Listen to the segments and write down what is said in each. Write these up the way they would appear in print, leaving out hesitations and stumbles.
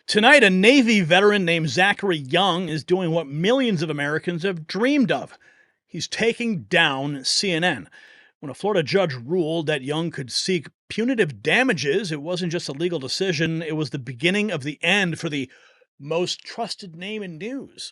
Tonight, a Navy veteran named Zachary Young is doing what millions of Americans have dreamed of. He's taking down CNN. When a Florida judge ruled that Young could seek punitive damages, it wasn't just a legal decision, it was the beginning of the end for the most trusted name in news.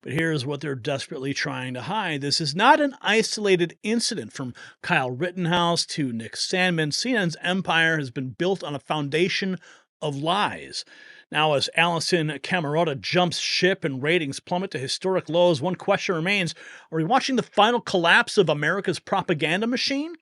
But here's what they're desperately trying to hide. This is not an isolated incident. From Kyle Rittenhouse to Nick Sandmann, CNN's empire has been built on a foundation of lies. Now, as Alisyn Camerota jumps ship and ratings plummet to historic lows, one question remains: are we watching the final collapse of America's propaganda machine?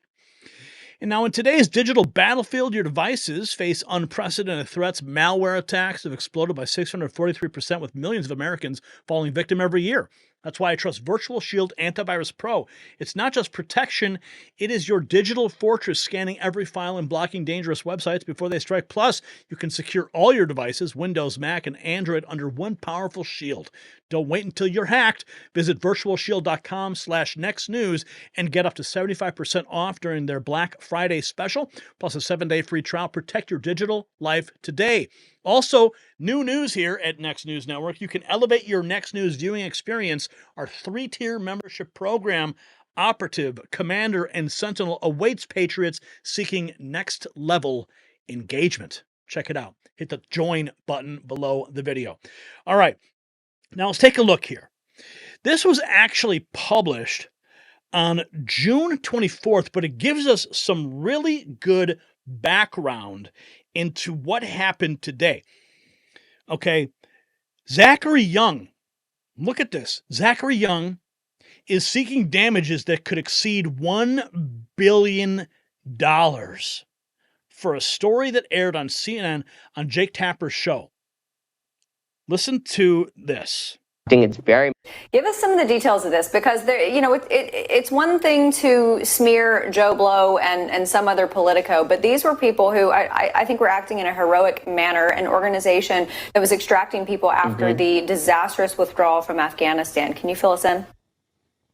And now, in today's digital battlefield, your devices face unprecedented threats. Malware attacks have exploded by 643%, with millions of Americans falling victim every year. That's why I trust VirtualShield Antivirus Pro. It's not just protection, it is your digital fortress, scanning every file and blocking dangerous websites before they strike. Plus, you can secure all your devices, Windows, Mac, and Android, under one powerful shield. Don't wait until you're hacked. Visit virtualshield.com/nextnews and get up to 75% off during their Black Friday special, plus a 7-day free trial. Protect your digital life today. Also, new news here at Next News Network. You can elevate your Next News viewing experience. Our 3-tier membership program, Operative, Commander, and Sentinel, awaits patriots seeking next-level engagement. Check it out. Hit the join button below the video. All right, now let's take a look here. This was actually published on June 24th, but it gives us some really good background into what happened today. Okay, Zachary Young, look at this. Zachary Young is seeking damages that could exceed $1 billion for a story that aired on CNN on Jake Tapper's show. Listen to this. It's very. Give us some of the details of this, because there, it's one thing to smear Joe Blow and some other Politico, but these were people who I think were acting in a heroic manner, an organization that was extracting people after the disastrous withdrawal from Afghanistan. Can you fill us in?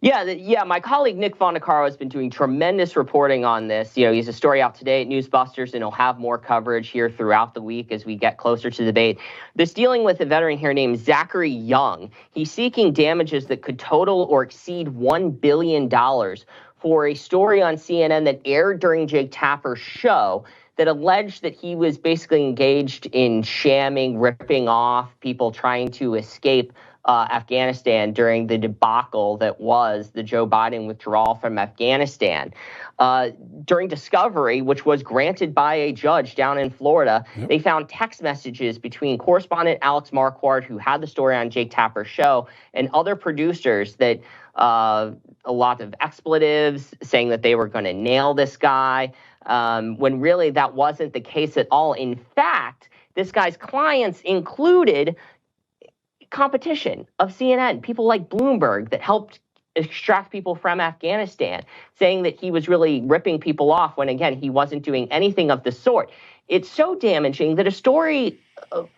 Yeah, my colleague Nick Fondacaro has been doing tremendous reporting on this. You know, he's a story out today at Newsbusters, and he'll have more coverage here throughout the week as we get closer to the debate. This dealing with a veteran here named Zachary Young. He's seeking damages that could total or exceed $1 billion for a story on CNN that aired during Jake Tapper's show that alleged that he was basically engaged in shamming, ripping off people trying to escape Afghanistan during the debacle that was the Joe Biden withdrawal from Afghanistan. During discovery, which was granted by a judge down in Florida, they found text messages between correspondent Alex Marquardt, who had the story on Jake Tapper's show, and other producers that a lot of expletives, saying that they were going to nail this guy, when really that wasn't the case at all. In fact, this guy's clients included competition of CNN, people like Bloomberg that helped extract people from Afghanistan, saying that he was really ripping people off when, again, he wasn't doing anything of the sort. It's so damaging that a story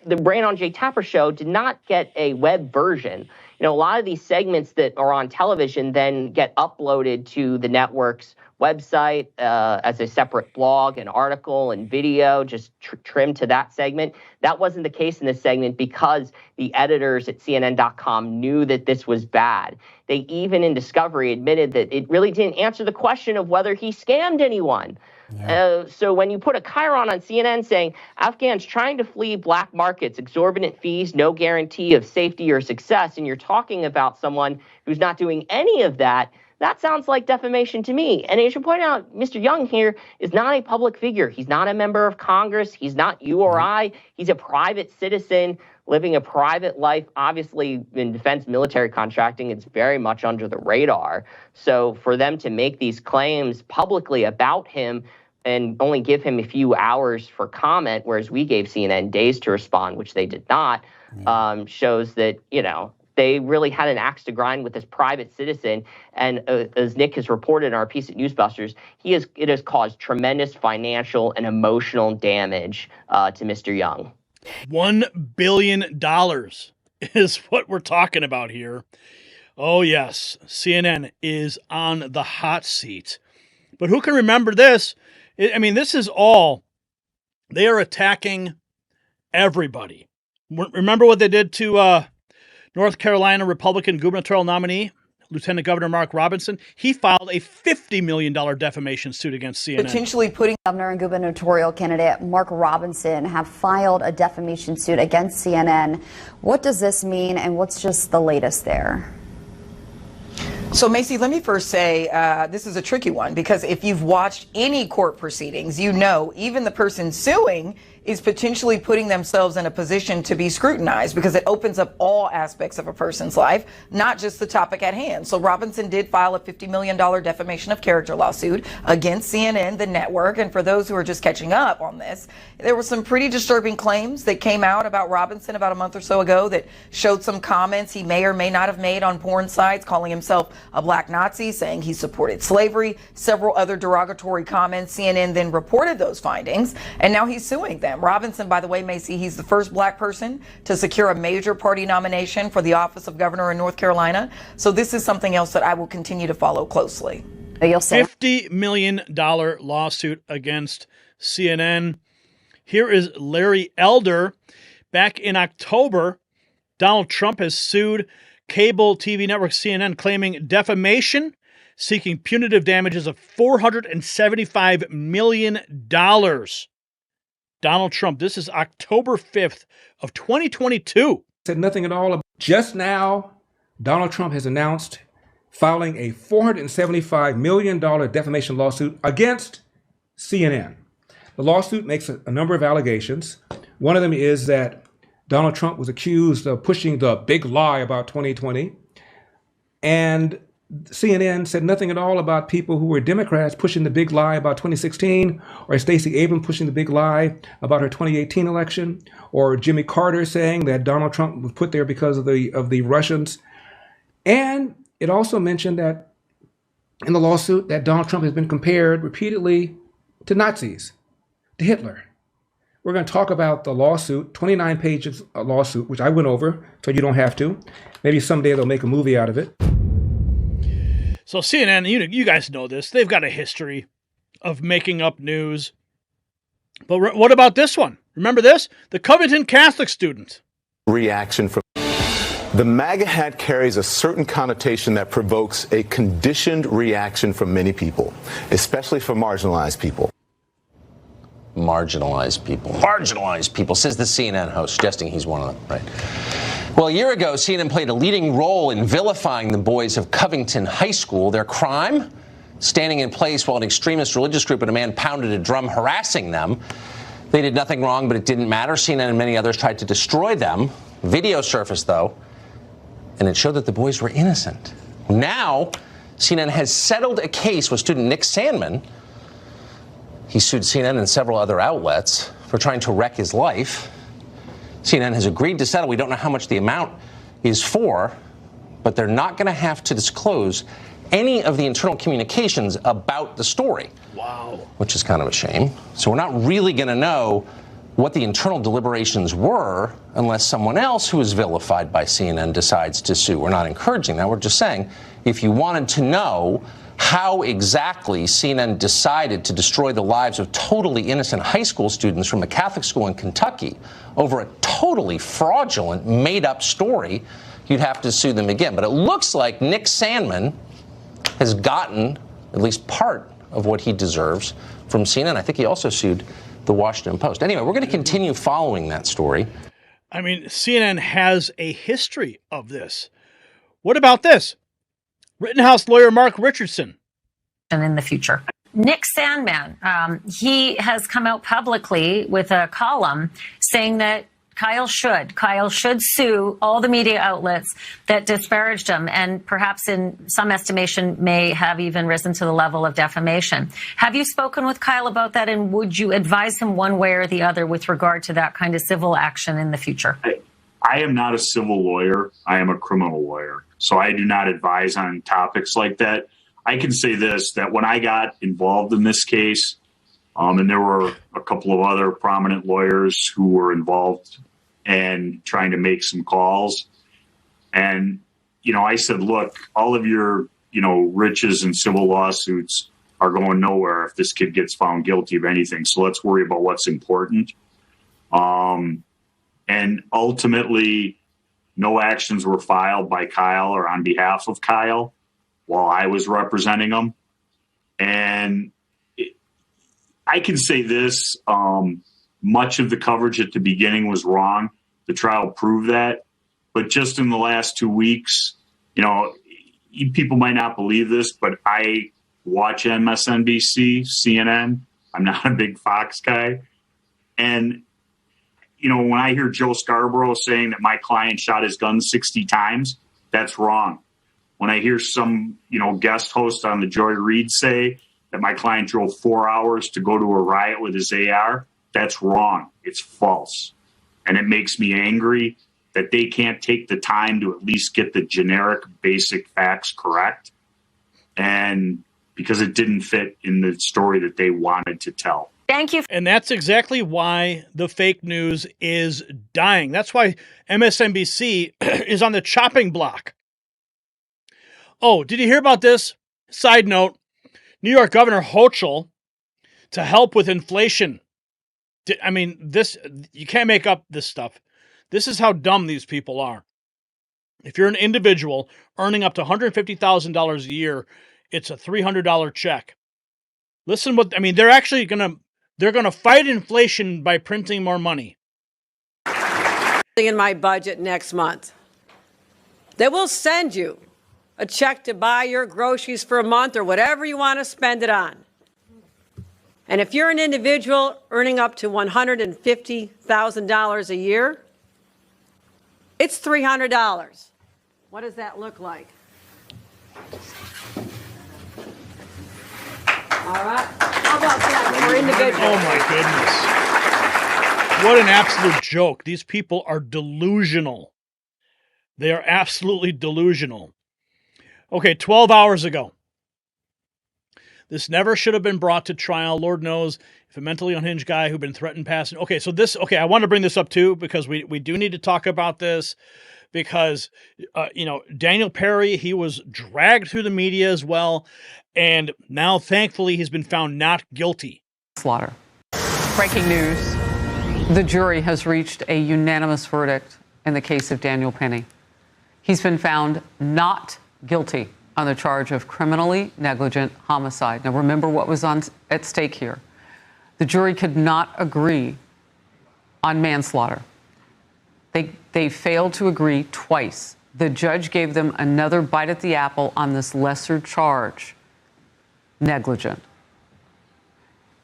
that ran on Jake Tapper's show did not get a web version. You know, a lot of these segments that are on television then get uploaded to the network's website as a separate blog, an article, and video, just trimmed to that segment. That wasn't the case in this segment because the editors at CNN.com knew that this was bad. They even in discovery admitted that it really didn't answer the question of whether he scammed anyone. Yeah. So when you put a chyron on CNN saying Afghans trying to flee black markets, exorbitant fees, no guarantee of safety or success, and you're talking about someone who's not doing any of that, that sounds like defamation to me. And as you point out, Mr. Young here is not a public figure. He's not a member of Congress. He's not you or I. He's a private citizen living a private life. Obviously, in defense military contracting, it's very much under the radar. So for them to make these claims publicly about him and only give him a few hours for comment, whereas we gave CNN days to respond, which they did not, shows that, you know, they really had an axe to grind with this private citizen. And as Nick has reported in our piece at Newsbusters, it has caused tremendous financial and emotional damage to Mr. Young. $1 billion is what we're talking about here. Oh, yes, CNN is on the hot seat. But who can remember this? I mean, this is all, they are attacking everybody. Remember what they did to North Carolina Republican gubernatorial nominee, Lieutenant Governor Mark Robinson? He filed a $50 million defamation suit against CNN. Potentially putting Governor and gubernatorial candidate Mark Robinson have filed a defamation suit against CNN. What does this mean, and what's just the latest there? So, Macy, let me first say this is a tricky one, because if you've watched any court proceedings, you know even the person suing is potentially putting themselves in a position to be scrutinized, because it opens up all aspects of a person's life, not just the topic at hand. So Robinson did file a $50 million defamation of character lawsuit against CNN, the network. And for those who are just catching up on this, there were some pretty disturbing claims that came out about Robinson about a month or so ago that showed some comments he may or may not have made on porn sites, calling himself a black Nazi, saying he supported slavery, several other derogatory comments. CNN then reported those findings, and now he's suing them. Robinson, by the way, Macy, he's the first black person to secure a major party nomination for the office of governor in North Carolina. So this is something else that I will continue to follow closely. You'll say $50 million lawsuit against CNN. Here is Larry Elder. Back in October, Donald Trump has sued cable TV network CNN, claiming defamation, seeking punitive damages of $475 million. Donald Trump, this is October 5th of 2022. Said nothing at all. Just now, Donald Trump has announced filing a $475 million defamation lawsuit against CNN. The lawsuit makes a number of allegations. One of them is that Donald Trump was accused of pushing the big lie about 2020. And CNN said nothing at all about people who were Democrats pushing the big lie about 2016, or Stacey Abrams pushing the big lie about her 2018 election, or Jimmy Carter saying that Donald Trump was put there because of the Russians. And it also mentioned that in the lawsuit that Donald Trump has been compared repeatedly to Nazis, to Hitler. We're going to talk about the lawsuit, 29 pages of lawsuit, which I went over, so you don't have to. Maybe someday they'll make a movie out of it. So CNN, you guys know this. They've got a history of making up news. But what about this one? Remember this? The Covington Catholic student. Reaction from the MAGA hat carries a certain connotation that provokes a conditioned reaction from many people, especially from marginalized people. Marginalized people, says the CNN host, suggesting he's one of them, right? Well, a year ago, CNN played a leading role in vilifying the boys of Covington High School. Their crime? Standing in place while an extremist religious group and a man pounded a drum harassing them. They did nothing wrong, but it didn't matter. CNN and many others tried to destroy them. Video surfaced, though, and it showed that the boys were innocent. Now, CNN has settled a case with student Nick Sandmann. He sued CNN and several other outlets for trying to wreck his life. CNN has agreed to settle. We don't know how much the amount is for, but they're not going to have to disclose any of the internal communications about the story. Wow. Which is kind of a shame. So we're not really going to know what the internal deliberations were unless someone else who is vilified by CNN decides to sue. We're not encouraging that. We're just saying, if you wanted to know how exactly CNN decided to destroy the lives of totally innocent high school students from a Catholic school in Kentucky over a totally fraudulent, made-up story, you'd have to sue them again. But it looks like Nick Sandmann has gotten at least part of what he deserves from CNN. I think he also sued the Washington Post. Anyway, we're going to continue following that story. I mean, CNN has a history of this. What about this? Rittenhouse lawyer Mark Richardson. In the future. Nick Sandmann, he has come out publicly with a column saying that Kyle should sue all the media outlets that disparaged him, and perhaps in some estimation may have even risen to the level of defamation. Have you spoken with Kyle about that, and would you advise him one way or the other with regard to that kind of civil action in the future? I am not a civil lawyer. I am a criminal lawyer. So I do not advise on topics like that. I can say this, that when I got involved in this case, and there were a couple of other prominent lawyers who were involved and trying to make some calls. And, I said, look, all of your, riches and civil lawsuits are going nowhere if this kid gets found guilty of anything. So let's worry about what's important. And ultimately, no actions were filed by Kyle or on behalf of Kyle while I was representing him. And I can say this, much of the coverage at the beginning was wrong. The trial proved that. But just in the last 2 weeks, you know, people might not believe this, but I watch MSNBC, CNN. I'm not a big Fox guy. And, you know, when I hear Joe Scarborough saying that my client shot his gun 60 times, that's wrong. When I hear some, you know, guest host on the Joy Reid say that my client drove 4 hours to go to a riot with his AR, that's wrong. It's false. And it makes me angry that they can't take the time to at least get the generic basic facts correct. And because it didn't fit in the story that they wanted to tell. Thank you. And that's exactly why the fake news is dying. That's why MSNBC is on the chopping block. Oh, did you hear about this? Side note, New York Governor Hochul to help with inflation. I mean, this, you can't make up this stuff. This is how dumb these people are. If you're an individual earning up to $150,000 a year, it's a $300 check. Listen what, I mean, they're actually going to fight inflation by printing more money. In my budget next month, they will send you a check to buy your groceries for a month or whatever you want to spend it on. And if you're an individual earning up to $150,000 a year, it's $300. What does that look like? All right. How about that for individuals? Oh my goodness. What an absolute joke. These people are delusional. They are absolutely delusional. Okay, 12 hours ago. This never should have been brought to trial. Lord knows if a mentally unhinged guy who'd been threatened passing. Okay, so this, I want to bring this up too, because we do need to talk about this because, Daniel Perry, he was dragged through the media as well. And now, thankfully, he's been found not guilty. Slaughter. Breaking news. The jury has reached a unanimous verdict in the case of Daniel Penny. He's been found not guilty on the charge of criminally negligent homicide. Now, remember what was at stake here. The jury could not agree on manslaughter. They failed to agree twice. The judge gave them another bite at the apple on this lesser charge, negligent.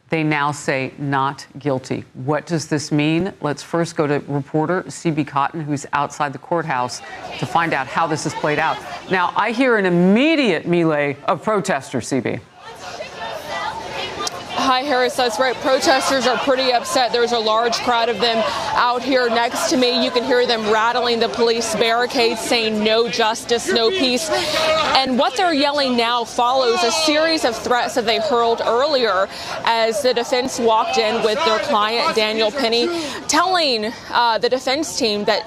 They now say not guilty. What does this mean? Let's first go to reporter C.B. Cotton, who's outside the courthouse, to find out how this has played out. Now, I hear an immediate melee of protesters, C.B. Hi, Harris. That's right. Protesters are pretty upset. There's a large crowd of them out here next to me. You can hear them rattling the police barricades, saying no justice, no peace. And what they're yelling now follows a series of threats that they hurled earlier as the defense walked in with their client, Daniel Penny, telling the defense team that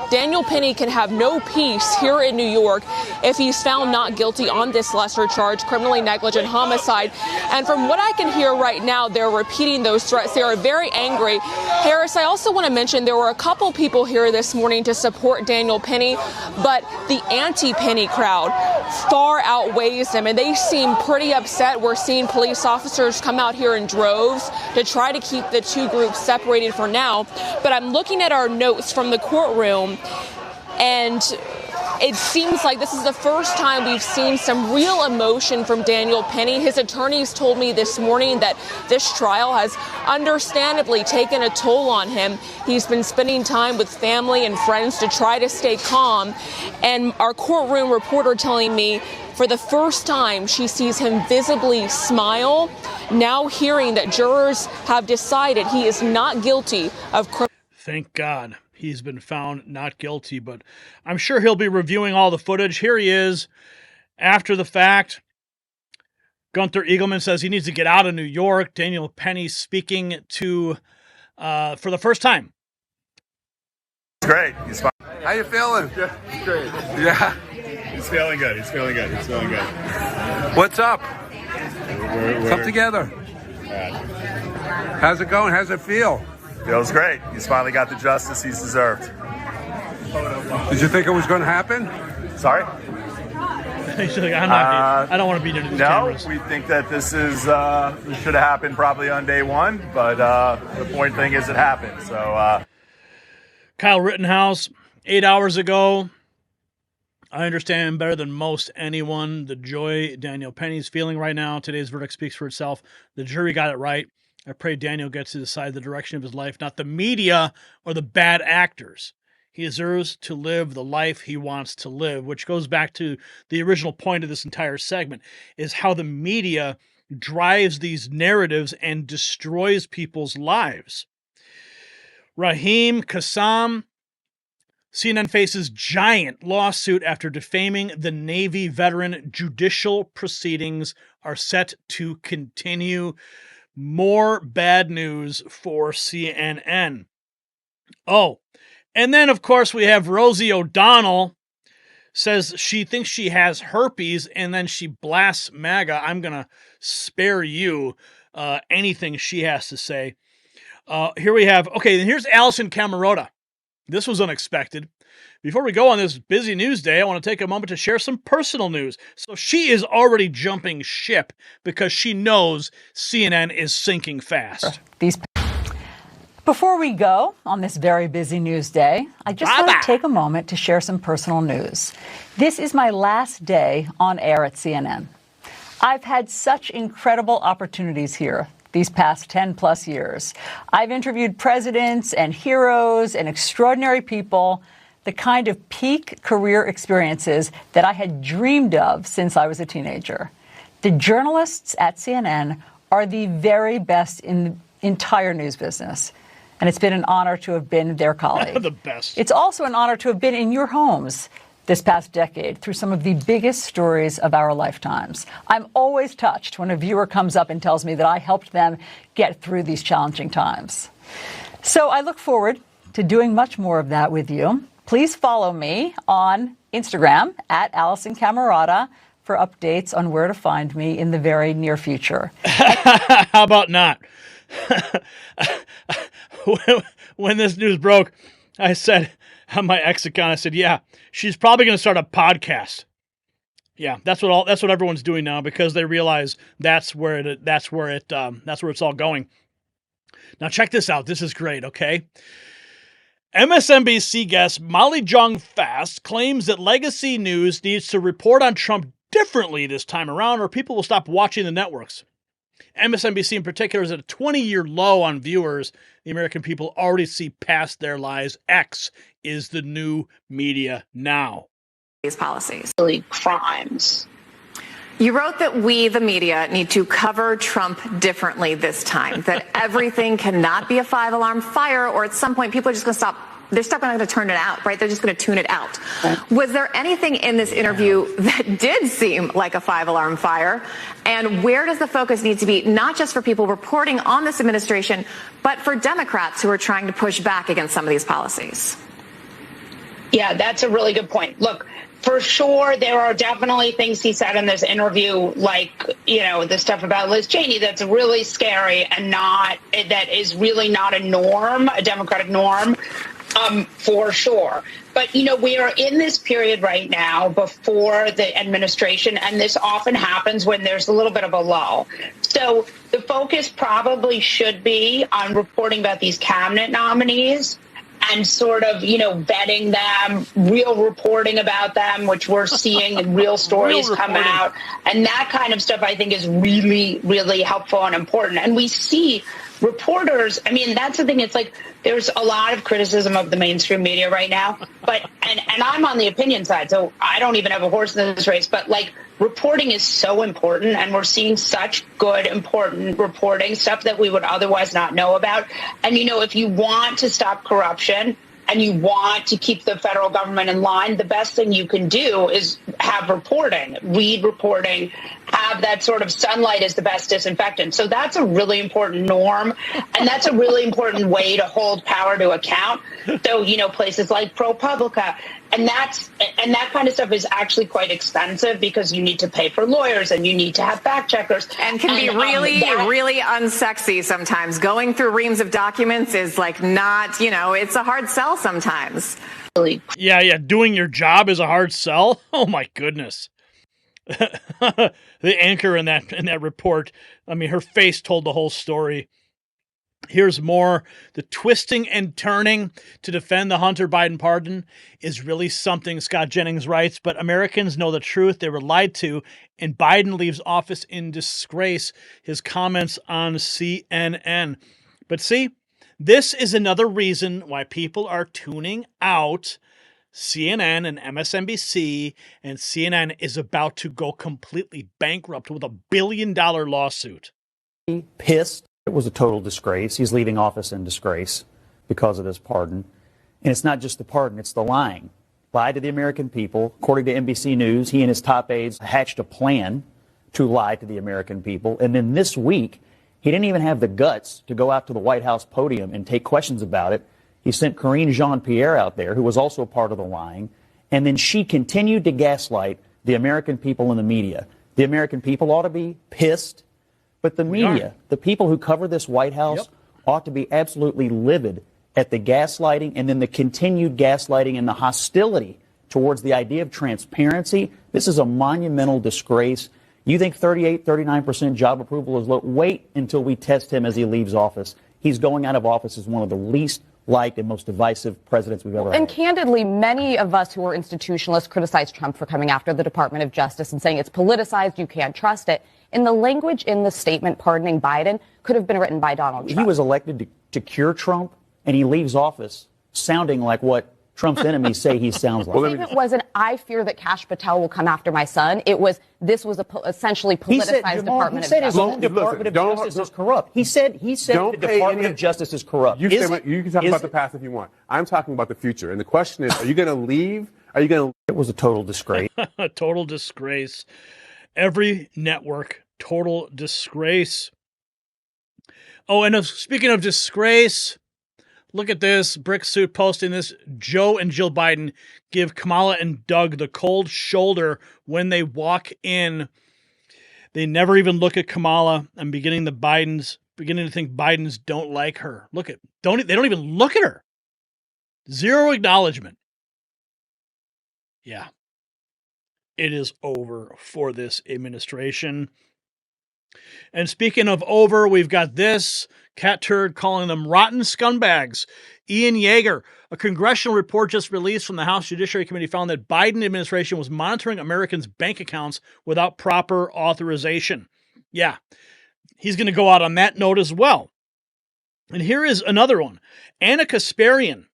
Daniel Penny can have no peace here in New York if he's found not guilty on this lesser charge, criminally negligent homicide. And from what I can hear right now, they're repeating those threats. They are very angry. Harris, I also want to mention there were a couple people here this morning to support Daniel Penny, but the anti-Penny crowd far outweighs them, and they seem pretty upset. We're seeing police officers come out here in droves to try to keep the two groups separated for now. But I'm looking at our notes from the courtroom, and it seems like this is the first time we've seen some real emotion from Daniel Penny. His attorneys told me this morning that this trial has understandably taken a toll on him. He's been spending time with family and friends to try to stay calm. And our courtroom reporter telling me for the first time she sees him visibly smile, now hearing that jurors have decided he is not guilty of criminal. Thank God. He's been found not guilty, but I'm sure he'll be reviewing all the footage. Here he is after the fact. Gunther Eagleman says he needs to get out of New York. Daniel Penny speaking to, for the first time. Great. He's fine. How you feeling? Yeah, great. Yeah. He's feeling good. He's feeling good. He's feeling good. What's up? We're up together. How's it going? How's it feel? Feels great. He's finally got the justice he's deserved. Did you think it was going to happen? Sorry? He's like, I don't want to be near these cameras. We think that this should have happened probably on day one, but the point thing is it happened. So, Kyle Rittenhouse, 8 hours ago. I understand better than most anyone the joy Daniel Penny's feeling right now. Today's verdict speaks for itself. The jury got it right. I pray Daniel gets to decide the direction of his life, not the media or the bad actors. He deserves to live the life he wants to live, which goes back to the original point of this entire segment, is how the media drives these narratives and destroys people's lives. Raheem Kassam, CNN faces giant lawsuit after defaming the Navy veteran. Judicial proceedings are set to continue. More bad news for CNN. Oh, and then, of course, we have Rosie O'Donnell says she thinks she has herpes, and then she blasts MAGA. I'm going to spare you anything she has to say. Here we have, okay, and here's Alisyn Camerota. This was unexpected. Before we go on this busy news day, I want to take a moment to share some personal news. So she is already jumping ship because she knows CNN is sinking fast. Before we go on this very busy news day, I just want to take a moment to share some personal news. This is my last day on air at CNN. I've had such incredible opportunities here these past 10 plus years. I've interviewed presidents and heroes and extraordinary people, the kind of peak career experiences that I had dreamed of since I was a teenager. The journalists at CNN are the very best in the entire news business. And it's been an honor to have been their colleague. The best. It's also an honor to have been in your homes this past decade through some of the biggest stories of our lifetimes. I'm always touched when a viewer comes up and tells me that I helped them get through these challenging times. So I look forward to doing much more of that with you. Please follow me on Instagram at Alisyn Camerota for updates on where to find me in the very near future. How about not? When this news broke, I said on my ex account, I said, yeah, she's probably going to start a podcast. Yeah, that's what everyone's doing now because they realize that's where it's all going. Now check this out. This is great, okay? MSNBC guest Molly Jong-Fast claims that legacy news needs to report on Trump differently this time around or people will stop watching the networks. MSNBC in particular is at a 20-year low on viewers. The American people already see past their lies. X is the new media now. These policies. Crimes. You wrote that we, the media, need to cover Trump differently this time, that everything cannot be a five-alarm fire, or at some point people are just going to stop. They're going to turn it out, right? They're just going to tune it out. Right. Was there anything in this interview that did seem like a five-alarm fire? And where does the focus need to be, not just for people reporting on this administration, but for Democrats who are trying to push back against some of these policies? Yeah, that's a really good point. Look, for sure, there are definitely things he said in this interview, like, the stuff about Liz Cheney that's really scary and that is really not a norm, a Democratic norm. For sure. But, we are in this period right now before the administration, and this often happens when there's a little bit of a lull. So the focus probably should be on reporting about these cabinet nominees and sort of, vetting them, real reporting about them, which we're seeing in real stories come out. And that kind of stuff, I think, is really, really helpful and important. And we see reporters, that's the thing. It's like there's a lot of criticism of the mainstream media right now. But and I'm on the opinion side, so I don't even have a horse in this race. But reporting is so important, and we're seeing such good, important reporting, stuff that we would otherwise not know about. And, if you want to stop corruption and you want to keep the federal government in line, the best thing you can do is have reporting, read reporting, have that sort of sunlight as the best disinfectant. So that's a really important norm, and that's a really important way to hold power to account. So, places like ProPublica, and that kind of stuff is actually quite expensive because you need to pay for lawyers and you need to have fact checkers. And can be really unsexy sometimes. Going through reams of documents is like not, it's a hard sell sometimes. Yeah, doing your job is a hard sell. Oh my goodness. The anchor in that report, I mean, her face told the whole story. Here's more. The twisting and turning to defend the Hunter Biden pardon is really something, Scott Jennings writes, but Americans know the truth. They were lied to, and Biden leaves office in disgrace. His comments on CNN. But see, this is another reason why people are tuning out CNN and MSNBC, and CNN is about to go completely bankrupt with $1 billion lawsuit. Pissed. It was a total disgrace. He's leaving office in disgrace because of this pardon. And it's not just the pardon, it's the lying. Lied to the American people. According to NBC News, he and his top aides hatched a plan to lie to the American people. And then this week, he didn't even have the guts to go out to the White House podium and take questions about it. He sent Karine Jean-Pierre out there, who was also a part of the lying. And then she continued to gaslight the American people and the media. The American people ought to be pissed. But the media, the people who cover this White House, ought to be absolutely livid at the gaslighting and then the continued gaslighting and the hostility towards the idea of transparency. This is a monumental disgrace. You think 38, 39% job approval is low? Wait until we test him as he leaves office. He's going out of office as one of the least liked and most divisive presidents we've ever had. And candidly, many of us who are institutionalists criticize Trump for coming after the Department of Justice and saying it's politicized, you can't trust it. And the language in the statement pardoning Biden could have been written by Donald Trump. He was elected to cure Trump, and he leaves office sounding like what Trump's enemies say he sounds like. The statement wasn't, I fear that Kash Patel will come after my son. It was, this was essentially politicized Department of Justice. His own Department of Justice is corrupt. He said the Department of Justice is corrupt. You can talk about the past if you want. I'm talking about the future. And the question is, are you going to leave? It was a total disgrace. Total disgrace. Every network, total disgrace. Oh, and speaking of disgrace, look at this. Brick Suit posting this. Joe and Jill Biden give Kamala and Doug the cold shoulder when they walk in. They never even look at Kamala. I'm beginning to think Bidens don't like her. They don't even look at her. Zero acknowledgement. Yeah. It is over for this administration. And speaking of over, we've got this cat turd calling them rotten scumbags. Ian Yeager, a congressional report just released from the House Judiciary Committee, found that Biden administration was monitoring Americans' bank accounts without proper authorization. Yeah, he's going to go out on that note as well. And here is another one. Anna Kasparian,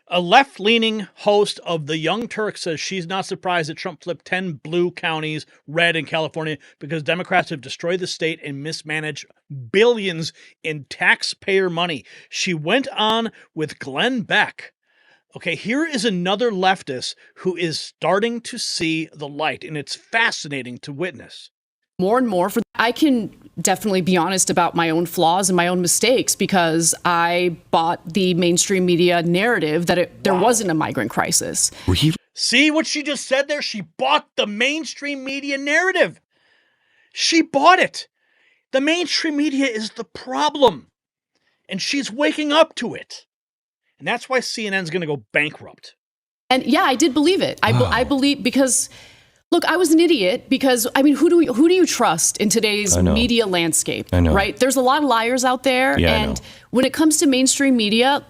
a left-leaning host of The Young Turks, says she's not surprised that Trump flipped 10 blue counties red in California because Democrats have destroyed the state and mismanaged billions in taxpayer money. She went on with Glenn Beck. Okay, here is another leftist who is starting to see the light, and it's fascinating to witness. More and more, I can definitely be honest about my own flaws and my own mistakes because I bought the mainstream media narrative that there wasn't a migrant crisis. See what she just said there? She bought the mainstream media narrative. She bought it. The mainstream media is the problem, and she's waking up to it. And that's why CNN's going to go bankrupt. And yeah, I did believe it. I believe because... Look, I was an idiot because, I mean, who do you trust in today's media landscape, right? There's a lot of liars out there. Yeah, and when it comes to mainstream media,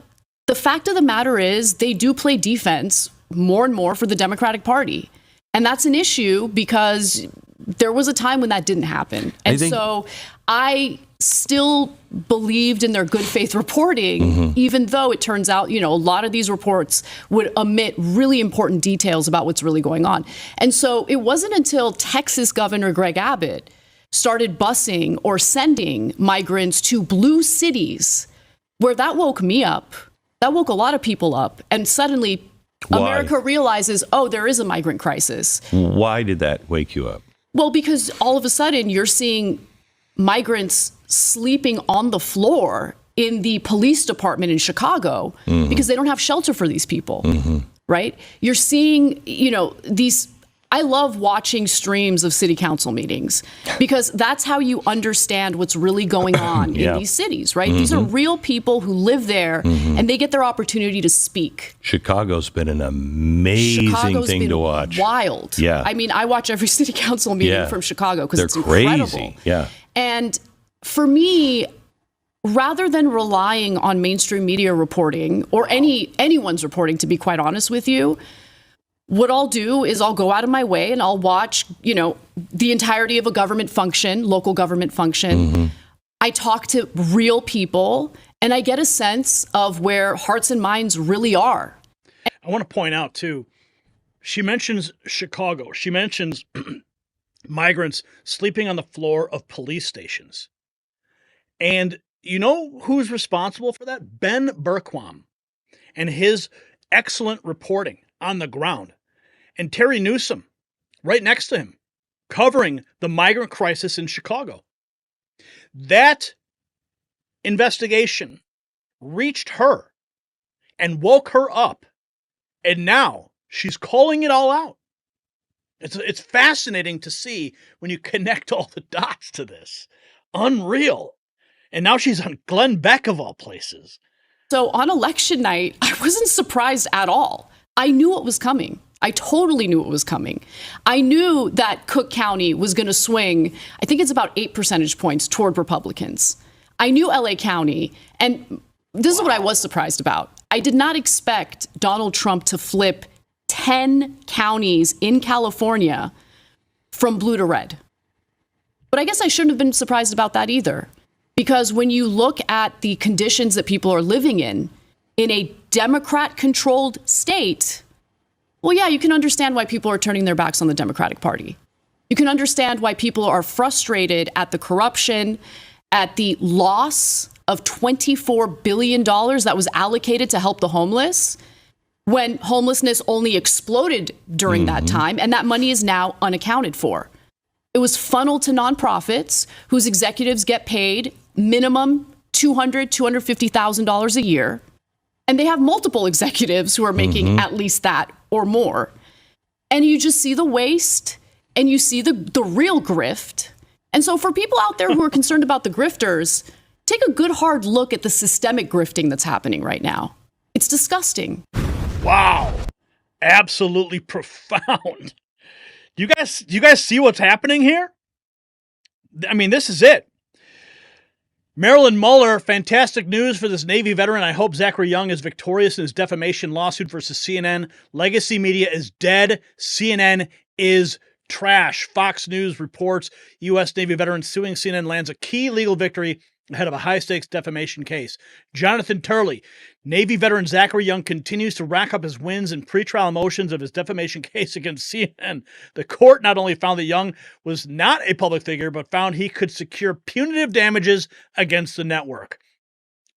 the fact of the matter is they do play defense more and more for the Democratic Party. And that's an issue because there was a time when that didn't happen. And so I still believed in their good faith reporting, even though it turns out, a lot of these reports would omit really important details about what's really going on. And so it wasn't until Texas Governor Greg Abbott started busing or sending migrants to blue cities where that woke me up. That woke a lot of people up. And suddenly America realizes, there is a migrant crisis. Why did that wake you up? Well, because all of a sudden you're seeing migrants sleeping on the floor in the police department in Chicago because they don't have shelter for these people, right? You're seeing, these. I love watching streams of city council meetings because that's how you understand what's really going on in these cities, right? These are real people who live there and they get their opportunity to speak. Chicago's been an amazing thing to watch. Wild. Yeah. I mean, I watch every city council meeting from Chicago because it's crazy. Incredible. Yeah. And for me, rather than relying on mainstream media reporting or anyone's reporting, to be quite honest with you, what I'll do is I'll go out of my way and I'll watch, the entirety of a government function, local government function. I talk to real people and I get a sense of where hearts and minds really are. I want to point out, too, she mentions Chicago. She mentions migrants sleeping on the floor of police stations. And you know who's responsible for that? Ben Berquam and his excellent reporting on the ground. And Terry Newsom, right next to him, covering the migrant crisis in Chicago. That investigation reached her and woke her up. And now she's calling it all out. It's fascinating to see when you connect all the dots to this. Unreal. And now she's on Glenn Beck of all places. So on election night, I wasn't surprised at all. I knew what was coming. I totally knew it was coming. I knew that Cook County was going to swing, I think it's about 8 percentage points toward Republicans. I knew LA County, and this is what I was surprised about. I did not expect Donald Trump to flip 10 counties in California from blue to red. But I guess I shouldn't have been surprised about that either. Because when you look at the conditions that people are living in a Democrat-controlled state, well, yeah, you can understand why people are turning their backs on the Democratic Party. You can understand why people are frustrated at the corruption, at the loss of $24 billion that was allocated to help the homeless, when homelessness only exploded during that time, and that money is now unaccounted for. It was funneled to nonprofits whose executives get paid minimum $200,000, $250,000 a year. And they have multiple executives who are making at least that or more. And you just see the waste and you see the real grift. And so for people out there who are concerned about the grifters, take a good hard look at the systemic grifting that's happening right now. It's disgusting. Wow. Absolutely profound. Do you guys see what's happening here? I mean, this is it. Marilyn Mueller, fantastic news for this Navy veteran. I hope Zachary Young is victorious in his defamation lawsuit versus CNN. Legacy media is dead. CNN is trash. Fox News reports U.S. Navy veteran suing CNN lands a key legal victory ahead of a high-stakes defamation case. Jonathan Turley, Navy veteran Zachary Young continues to rack up his wins in pretrial motions of his defamation case against CNN. The court not only found that Young was not a public figure, but found he could secure punitive damages against the network.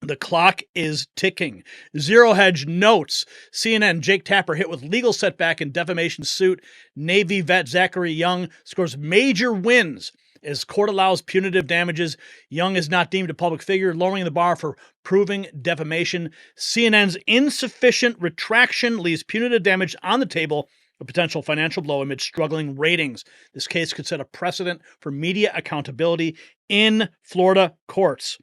The clock is ticking. Zero Hedge notes CNN Jake Tapper hit with legal setback in defamation suit. Navy vet Zachary Young scores major wins as court allows punitive damages. Young is not deemed a public figure, lowering the bar for proving defamation. CNN's insufficient retraction leaves punitive damage on the table, a potential financial blow amid struggling ratings. This case could set a precedent for media accountability in Florida courts.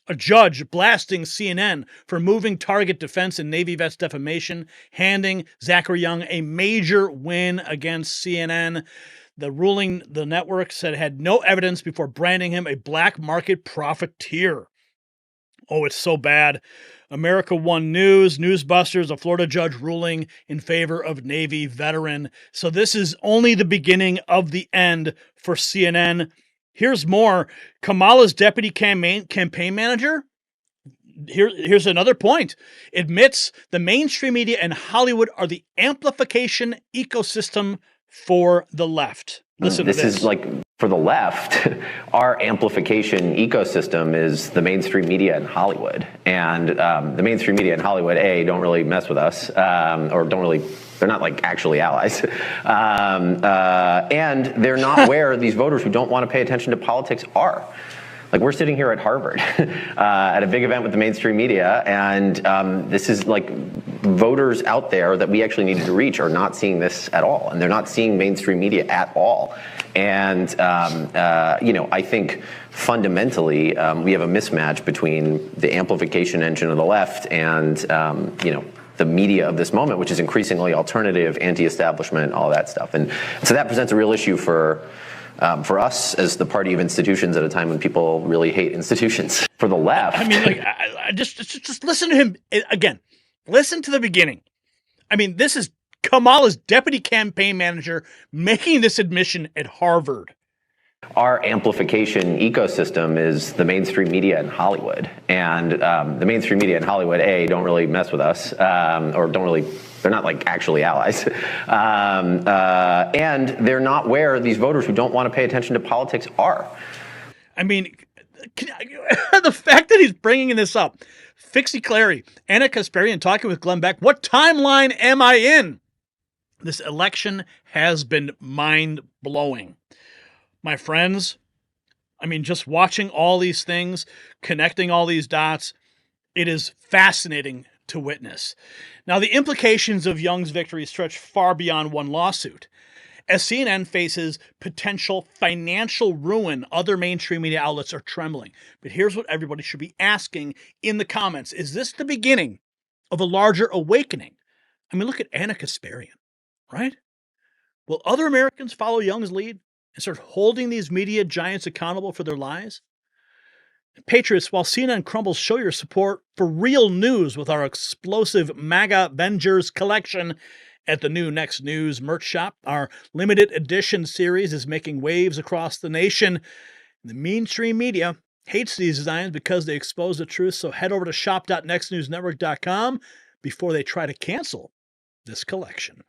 A judge blasting CNN for moving target defense in Navy vets defamation, handing Zachary Young a major win against CNN. The ruling, the network said, had no evidence before branding him a black market profiteer. Oh, it's so bad. America One News, Newsbusters, a Florida judge ruling in favor of Navy veteran. So this is only the beginning of the end for CNN. Here's more. Kamala's deputy campaign manager, here's another point, admits the mainstream media and Hollywood are the amplification ecosystem for the left. Listen to this. This is like, for the left, our amplification ecosystem is the mainstream media in Hollywood. And the mainstream media in Hollywood, A, don't really mess with us, or don't really, they're not like actually allies. And they're not where these voters who don't want to pay attention to politics are. Like, we're sitting here at Harvard at a big event with the mainstream media, and this is like, voters out there that we actually needed to reach are not seeing this at all, and they're not seeing mainstream media at all. And I think fundamentally we have a mismatch between the amplification engine of the left and the media of this moment, which is increasingly alternative, anti-establishment, all that stuff. And so that presents a real issue for us as the party of institutions at a time when people really hate institutions. For the left, I mean, like, I just listen to him again. Listen to the beginning. I mean, this is Kamala's deputy campaign manager making this admission at Harvard. Our amplification ecosystem is the mainstream media in Hollywood, and the mainstream media in Hollywood, A, don't really mess with us, or don't really. They're not like actually allies, and they're not where these voters who don't want to pay attention to politics are. I mean, the fact that he's bringing this up. Fixie Clary, Anna Kasparian talking with Glenn Beck. What timeline am I in? This election has been mind-blowing. My friends, I mean, just watching all these things, connecting all these dots, it is fascinating to witness. Now, the implications of Young's victory stretch far beyond one lawsuit. As CNN faces potential financial ruin, other mainstream media outlets are trembling. But here's what everybody should be asking in the comments. Is this the beginning of a larger awakening? I mean, look at Anna Kasparian, right? Will other Americans follow Young's lead and start holding these media giants accountable for their lies? Patriots, while CNN crumbles, show your support for real news with our explosive MAGA Avengers collection at the new Next News merch shop. Our limited edition series is making waves across the nation. The mainstream media hates these designs because they expose the truth, so head over to shop.nextnewsnetwork.com before they try to cancel this collection.